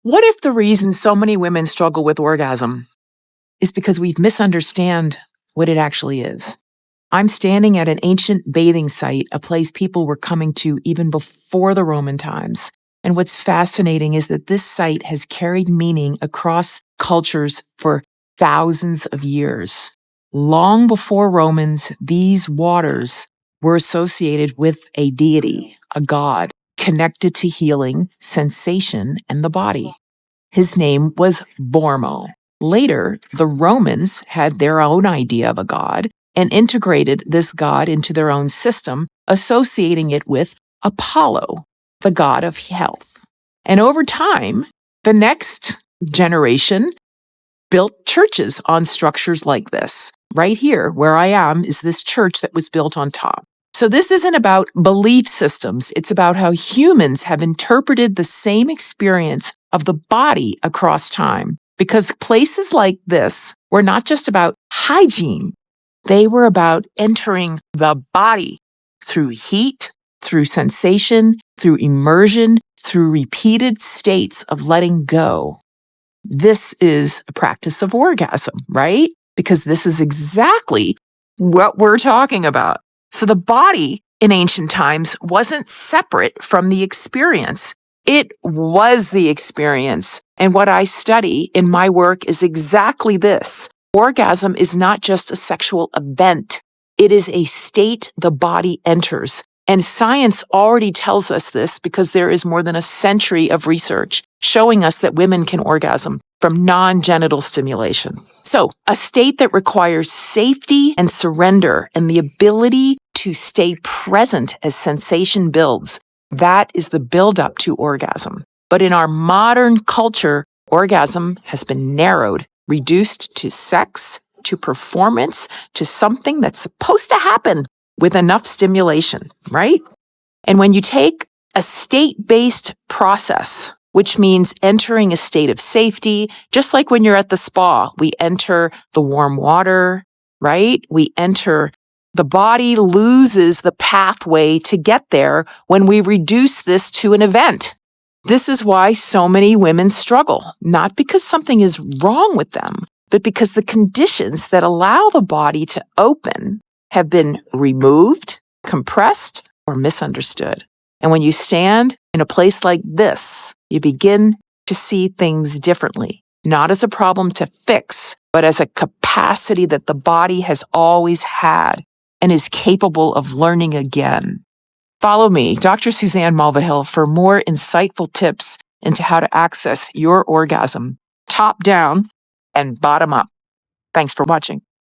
What if the reason so many women struggle with orgasm is because we've misunderstood what it actually is? I'm standing at an ancient bathing site, a place people were coming to even before the Roman times. And what's fascinating is that this site has carried meaning across cultures for thousands of years. Long before Romans, these waters were associated with a deity, a god, connected to healing, sensation, and the body. His name was Bormo. Later, the Romans had their own idea of a god and integrated this god into their own system, associating it with Apollo, the god of health. And over time, the next generation built churches on structures like this. Right here, where I am, is this church that was built on top. So this isn't about belief systems. It's about how humans have interpreted the same experience of the body across time. Because places like this were not just about hygiene. They were about entering the body through heat, through sensation, through immersion, through repeated states of letting go. This is a practice of orgasm, right? Because this is exactly what we're talking about. So the body in ancient times wasn't separate from the experience. It was the experience. And what I study in my work is exactly this. Orgasm is not just a sexual event. It is a state the body enters. And science already tells us this because there is more than a century of research showing us that women can orgasm from non-genital stimulation. So, a state that requires safety and surrender and the ability to stay present as sensation builds. That is the buildup to orgasm. But in our modern culture, orgasm has been narrowed, reduced to sex, to performance, to something that's supposed to happen with enough stimulation, right? And when you take a state-based process, which means entering a state of safety, just like when you're at the spa, we enter the warm water, right? The body loses the pathway to get there when we reduce this to an event. This is why so many women struggle, not because something is wrong with them, but because the conditions that allow the body to open have been removed, compressed, or misunderstood. And when you stand in a place like this, you begin to see things differently, not as a problem to fix, but as a capacity that the body has always had and is capable of learning again. Follow me, Dr. Suzanne Mulvihill, for more insightful tips into how to access your orgasm, top down and bottom up. Thanks for watching.